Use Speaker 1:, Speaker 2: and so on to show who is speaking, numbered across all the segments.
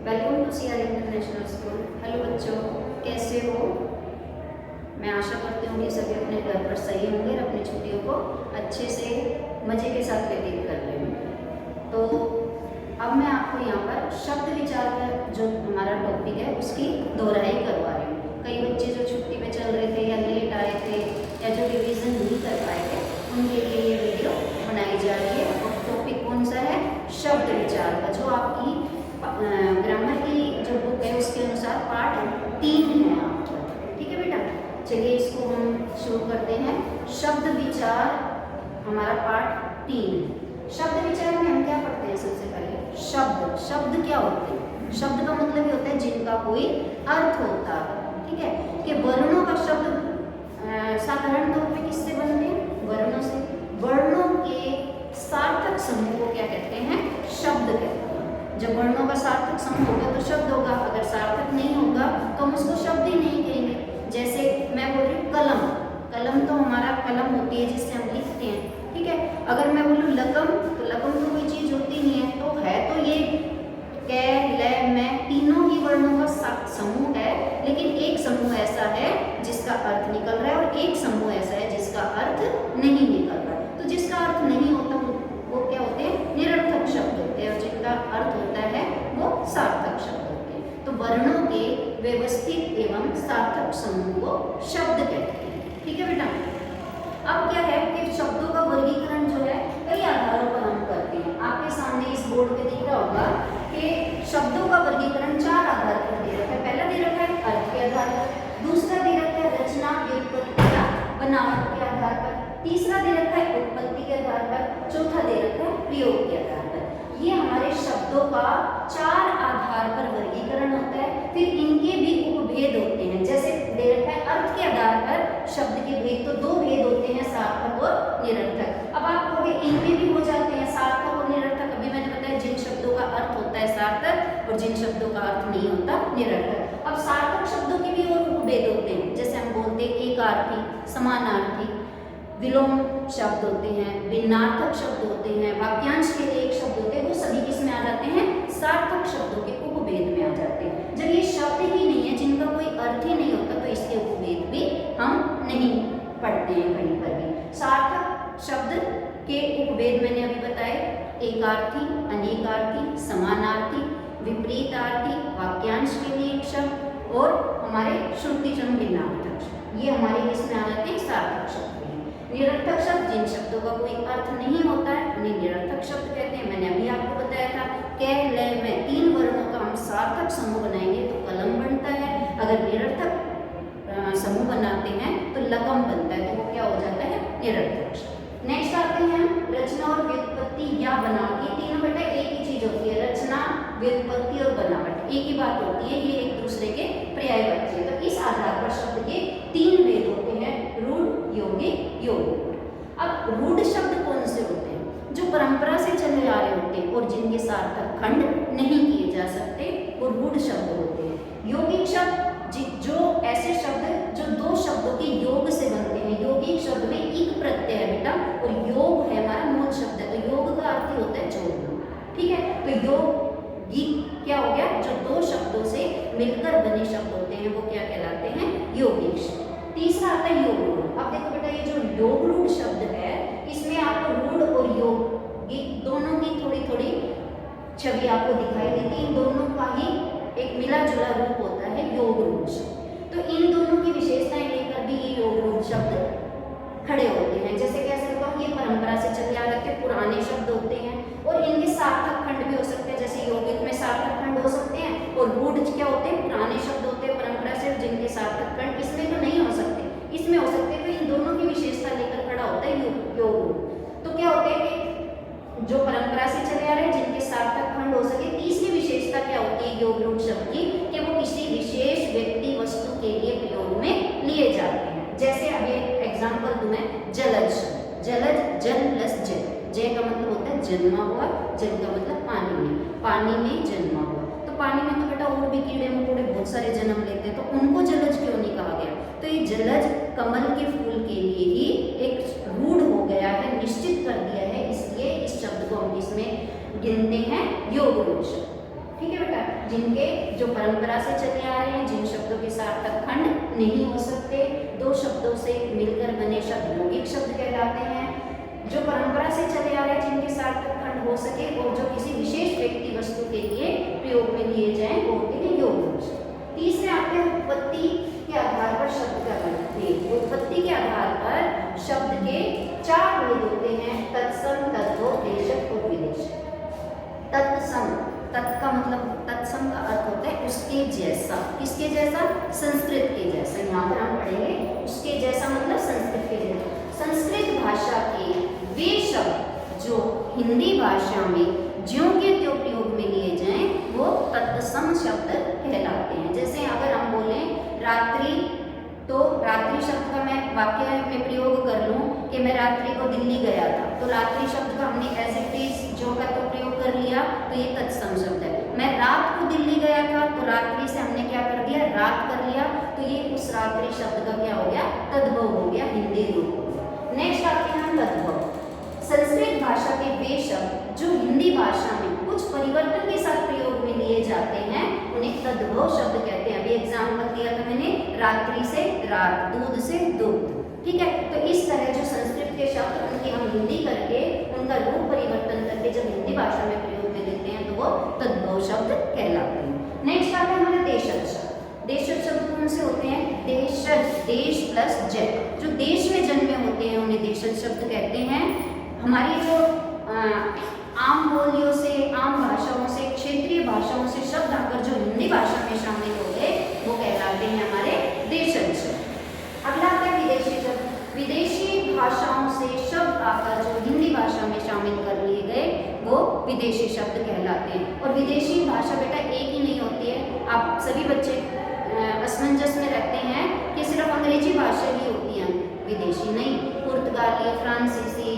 Speaker 1: Welcome to CR international school. Hello बच्चों, कैसे हो? मैं आशा करती हूँ कि सभी अपने घर पर सही होंगे और अपनी छुट्टियों को अच्छे से मज़े के साथ व्यतीत कर रहे होंगे। तो अब मैं आपको यहाँ पर शब्द विचार का जो हमारा टॉपिक है उसकी दोहराई करवा रही हूँ। कई बच्चे जो छुट्टी पे चल रहे थे या लेट आए थे या जो रिवीजन नहीं कर पाए थे उनके लिए ये वीडियो बनाई जा रही है। और टॉपिक कौन सा है? शब्द विचार का, जो आपकी ग्रामर की जो बुक है उसके अनुसार पार्ट 3 है आपका। ठीक है बेटा, चलिए इसको हम शुरू करते हैं। शब्द विचार हमारा पार्ट 3। शब्द विचार में हम क्या पढ़ते हैं? सबसे पहले शब्द क्या होते हैं? शब्द का मतलब ये होता है जिनका कोई अर्थ होता है। ठीक है, कि वर्णों का शब्द साधारण तौर पे किससे बनते हैं? वर्णों से। वर्णों के सार्थक समूह को क्या कहते हैं? शब्द कहते हैं। जब वर्णों का सार्थक समूह होगा तो शब्द होगा, अगर सार्थक नहीं होगा तो हम उसको शब्द ही नहीं कहेंगे। जैसे मैं बोल रही हूँ कलम, कलम तो हमारा कलम होती है जिससे हम लिखते हैं। ठीक है, अगर मैं बोलूँ लकम, तो लकम तो कोई चीज़ होती नहीं है, तो ये कै, ल, मैं तीनों ही वर्णों का समूह है, लेकिन एक समूह ऐसा है जिसका अर्थ निकल रहा है और एक समूह ऐसा है जिसका अर्थ नहीं निकल रहा है। तो जिसका अर्थ नहीं होता वो क्या होते हैं? निरर्थक शब्द होते हैं, और जिनका अर्थ होता है वो सार्थक शब्द होते हैं। तो वर्णों के व्यवस्थित एवं सार्थक समूह को शब्द कहते हैं। ठीक है बेटा, अब क्या है कि शब्दों का वर्गीकरण जो है कई आधारों पर हम करते हैं। आपके सामने इस बोर्ड पे दिख रहा होगा कि शब्दों का वर्गीकरण 4 आधार पर दे रखा है। पहला दे रखा है अर्थ के आधार पर, दूसरा दे रखा है रचना, व्युत्पत्ति या बनावट के आधार पर, तीसरा दे रखा है उत्पत्ति के आधार पर, चौथा दे रखा है प्रयोग के आधार पर। ये हमारे शब्दों का 4 आधार पर वर्गीकरण होता है। फिर इनके भी उपभेद होते हैं। जैसे दे रखा है अर्थ के आधार पर शब्द के भेद, तो 2 भेद होते हैं, सार्थक और निरर्थक। अब आप कहोगे इनमें भी हो जाते हैं सार्थक और निरर्थक। अभी मैंने बताया जिन शब्दों का अर्थ होता है सार्थक और जिन शब्दों का अर्थ नहीं होता निरर्थक। अब सार्थक शब्दों के भी और उपभेद होते हैं। जैसे हम बोलते हैं एकार्थी, समानार्थी, विलोम शब्द होते हैं, भिन्नार्थक शब्द होते हैं, वाक्यांश के लिए एक शब्द होते हैं, वो सभी किस में आ जाते हैं? सार्थक शब्दों के उपभेद में आ जाते हैं। जब ये शब्द ही नहीं है, जिनका कोई अर्थ ही नहीं होता, तो इसके उपभेद भी हम नहीं पढ़ते हैं कहीं पर भी। सार्थक शब्द के उपभेद मैंने अभी बताए, एकार्थी, अनेकार्थी, समानार्थी, विपरीतार्थी, वाक्यांश के लिए एक शब्द, और हमारे श्रुतिजन्य भिन्नार्थक शब्द। ये हमारे किस में आ जाते हैं? सार्थक शब्द। निरर्थक शब्द, जिन शब्दों का कोई अर्थ नहीं होता है उन्हें निरर्थक शब्द कहते हैं। मैंने अभी आपको बताया था कै, ल, में 3 वर्णों का हम सार्थक समूह बनाएंगे तो कलम बनता है। अगर निरर्थक समूह बनाते हैं तो लकम बनता है, तो वो क्या हो जाता है? निरर्थक शब्द। नेक्स्ट आते हैं हम रचना और व्युत्पत्ति या बनावट। ये तीनों बेटा एक ही चीज होती है, रचना, व्युत्पत्ति और बनावट एक ही बात होती है, ये एक दूसरे के पर्यायवाची है। तो इस आधार पर शब्द के 3 भेद होते हैं, रूढ़, यौगिक, यौगिक। अब रूढ़ शब्द कौन से होते हैं? जो परंपरा से चले आ रहे होते हैं और जिनके सार्थक खंड नहीं किए जा सकते, वो रूढ़ शब्द होते हैं। यौगिक शब्द जो ऐसे शब्द जो 2 शब्दों के योग से बनते हैं। यौगिक शब्द में इक प्रत्यय है बेटा, और योग है हमारा मूल शब्द है, तो योग का अर्थ होता है जोड़ना। ठीक है, तो यौगिक क्या हो गया? जो 2 शब्दों से मिलकर बने शब्द होते हैं वो क्या कहलाते हैं? यौगिक शब्द। तीसरा आता है योग रूढ़। अब देखो बेटा, ये जो योग रूढ़ शब्द है इसमें आपको रूढ़ और यौगिक दोनों की थोड़ी थोड़ी छवि आपको दिखाई देती है। इन दोनों का ही एक मिला जुला रूप होता है योग रूढ़ शब्द। तो इन दोनों की विशेषताएं लेकर भी ये योग रूढ़ शब्द खड़े होते हैं। जैसे कैसे होगा? ये परंपरा से चले आ रहे पुराने शब्द होते हैं और इनके सार्थक खंड भी हो सकते हैं। जैसे यौगिक में सार्थक खंड हो सकते हैं, और रूढ़ क्या होते हैं? पुराने शब्द होते हैं परंपरा से, जिनके सार्थक खंड इसमें तो नहीं हो सकते, इसमें हो सकते हैं। तो इन दोनों की विशेषता लेकर खड़ा होता है योग रूढ़। तो क्या होते हैं कि जो परंपरा से चले आ रहे हैं जिनके सार्थक खंड हो सके। तीसरी विशेषता क्या होती है योग रूढ़ शब्द की? कि वो किसी विशेष व्यक्ति वस्तु के लिए प्रयोग में लिए जाते हैं। जैसे अभी एग्जाम्पल दूं मैं, जलज शब्द। जलज, जल प्लस जल, जय का मतलब होता है जन्मा हुआ, जल का मतलब पानी में, पानी में जन्मा हुआ। तो पानी में तो बेटा और भी कीड़े मकोड़े बहुत सारे जन्म लेते हैं, तो उनको जलज क्यों नहीं कहा गया? तो ये जलज कमल के फूल के लिए ही एक रूढ़ हो गया है, निश्चित कर दिया है, इसलिए इस शब्द को हम इसमें गिनते हैं योग रूढ़ शब्द। ठीक है बेटा, जिनके जो परंपरा से चले आ रहे हैं, जिन शब्दों के सार्थक खंड नहीं हो सकते, दो शब्दों से मिलकर बने शब्द यौगिक शब्द कहलाते हैं। जो परंपरा से चले आ रहे हैं, जिनके सार्थक खंड हो सके और जो किसी विशेष व्यक्ति वस्तु के लिए प्रयोग में लिए जाएं, वो होते हैं यौगिक शब्द। तीसरे आते हैं उत्पत्ति के आधार पर शब्द का भेद। उत्पत्ति के आधार पर शब्द के 4 भेद होते हैं, तत्सम, तद्भव, देशक और विदेशक। तत्सम, तत् का मतलब, तत्सम का अर्थ होता है उसके जैसा। किसके जैसा? संस्कृत के जैसा। यहाँ पर हम पढ़ेंगे उसके जैसा मतलब संस्कृत के जैसा। संस्कृत भाषा के वे शब्द जो हिंदी भाषा में ज्यों के त्यों प्रयोग में लिए जाएं, वो तत्सम शब्द कहलाते हैं। जैसे अगर हम बोलें रात्रि, तो रात्रि शब्द का मैं वाक्य में प्रयोग कर लूँ कि मैं रात्रि को दिल्ली गया था, तो रात्रि शब्द का हमने एज इट इज जो का तो प्रयोग कर लिया, तो ये तत्सम शब्द है। मैं रात को दिल्ली गया था, तो रात्रि से हमने क्या कर दिया? रात कर लिया, तो ये उस रात्रि शब्द का क्या हो गया? तद्भव हो गया, हिंदी रूप। नेक्स्ट आते हैं तद्भव। संस्कृत भाषा के वे शब्द जो हिंदी भाषा में कुछ परिवर्तन के साथ प्रयोग में लिए जाते हैं, उन्हें तद्भव शब्द कहते हैं। अभी एग्जाम्पल दिया था मैंने, रात्रि से रात, दूध से दूध। ठीक है, तो इस तरह जो संस्कृत के शब्द उनकी हम हिंदी करके उनका रूप परिवर्तन करके जब हिंदी भाषा में प्रयोग में लेते हैं, तो वो तद्भव शब्द कहलाते हैं। नेक्स्ट आता है हमारा देशज शब्द। देशज शब्द कौन से होते हैं? देशज, देश प्लस जय। जो देश में जन्मे होते हैं उन्हें देशज शब्द कहते हैं। हमारी जो आम बोलियों से, आम भाषाओं से, क्षेत्रीय भाषाओं से शब्द आकर जो हिंदी भाषा में शामिल हो गए, वो कहलाते हैं हमारे देशज शब्द। अगला आता है विदेशी शब्द। विदेशी भाषाओं से शब्द आकर जो हिंदी भाषा में शामिल कर लिए गए, वो विदेशी शब्द कहलाते हैं। और विदेशी भाषा बेटा एक ही नहीं होती है। आप सभी बच्चे असमंजस में रहते हैं कि सिर्फ अंग्रेजी भाषा ही होती है, विदेशी नहीं। पुर्तगाली, फ्रांसीसी,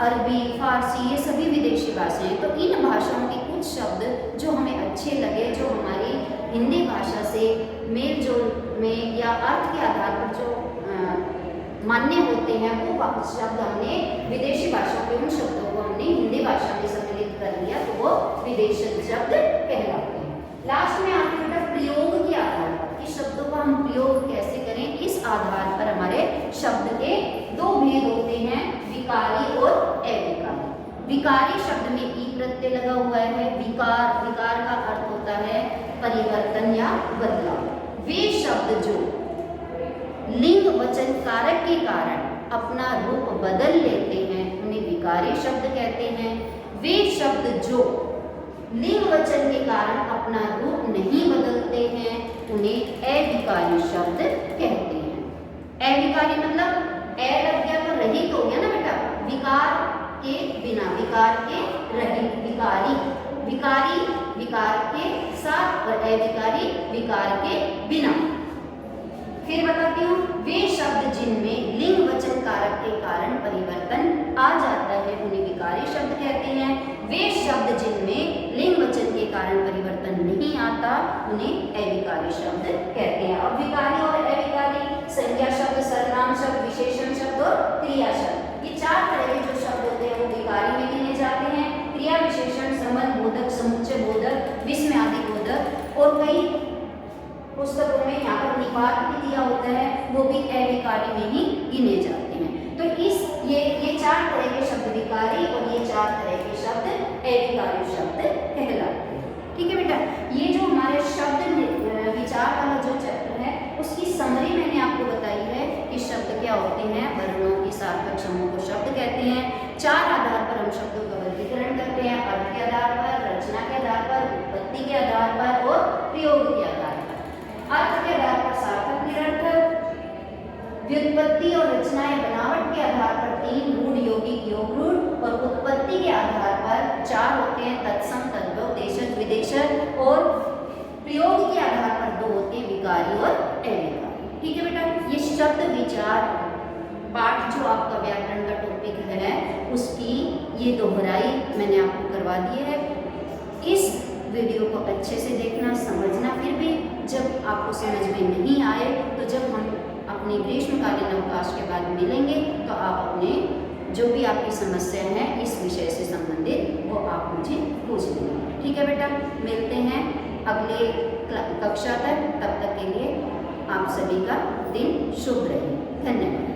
Speaker 1: अरबी, फारसी, ये सभी विदेशी भाषाएं। तो इन भाषाओं के कुछ शब्द जो हमें अच्छे लगे, जो हमारी हिंदी भाषा से मेल जोल में या अर्थ के आधार पर जो मान्य होते हैं, वो शब्द हमने विदेशी भाषा के उन शब्दों को हमने हिंदी भाषा में सम्मिलित कर लिया, तो वो विदेशी शब्द कहलाते हैं। लास्ट में आते हैं प्रयोग के आधार पर, कि शब्दों का हम प्रयोग कैसे करें। इस आधार पर हमारे शब्द के 2 भेद होते हैं, विकारी और अविकारी। विकारी शब्द में ई प्रत्यय लगा हुआ है। विकार, विकार का अर्थ होता है परिवर्तन या बदलाव। वे शब्द जो लिंग वचन कारक के कारण अपना रूप बदल लेते हैं, उन्हें विकारी शब्द कहते हैं। वे शब्द जो लिंग वचन के कारण अपना रूप नहीं बदलते हैं, उन्हें अविकारी शब्द कहते हैं। अविकारी मतलब ए लग गया तो रहित हो गया ना बेटा, विकार के बिना, विकार के रहित, विकारी। विकारी विकार के साथ और अविकारी विकार के बिना। फिर बताती हूँ, वे शब्द जिनमें लिंग वचन कारक के कारण परिवर्तन आ जाता है, उन्हें विकारी शब्द कहते हैं। वे शब्द जिनमें लिंग वचन के कारण परिवर्तन नहीं आता, उन्हें अविकारी शब्द कहते हैं। अब विकारी और अविकारी संज्ञा शब्द, सर्वनाम शब्द, विशेषण शब्द और क्रिया शब्द, ये 4 तरह के जो शब्द होते हैं वो विकारी में गिने जाते हैं। क्रिया, विशेषण, संबंध बोधक, समुच्चय बोधक, विस्मयादि बोधक, और कई पुस्तकों में यहाँ पर निपात भी दिया होता है, वो भी अविकारी में ही गिने जाते हैं। तो ये 4 तरह के शब्द विकारी और ये 4 तरह के शब्द अविकारी शब्द कहलाते हैं। ठीक है बेटा, ये जो हमारे शब्द विचार वाला जो चैप्टर है, उसकी समरी मैंने आपको बताई है कि शब्द क्या होते हैं। वर्णों की सार्थक समूह को शब्द कहते हैं। 4 आधार पर हम शब्दों का वर्गीकरण करते हैं, अर्थ के आधार पर, रचना के आधार पर, उत्पत्ति के आधार पर और प्रयोग के आधार पर। अर्थ के आधार पर सार्थक, निरर्थक, व्युत्पत्ति और रचना या बनावट के आधार पर 3, रूढ़, यौगिक, योग रूढ़, और उत्पत्ति के आधार पर 4 होते हैं, तत्सम, तद्भव, देशज, विदेशज, और प्रयोग के आधार पर 2 होते हैं, विकारी और अविकारी। ठीक है बेटा, ये शब्द विचार पाठ जो आपका व्याकरण का टॉपिक है, उसकी ये दोहराई मैंने आपको करवा दी है। इस वीडियो को अच्छे से देखना, समझना। फिर भी जब आपको समझ में नहीं आए, तो जब हम अपने ग्रीष्मकालीन अवकाश के बाद मिलेंगे, तो आप अपने जो भी आपकी समस्या है इस विषय से संबंधित, वो आप आप मुझे पूछ लेंगे। ठीक है बेटा, मिलते हैं अगले कक्षा तक। तब तक के लिए आप सभी का दिन शुभ रहे। धन्यवाद।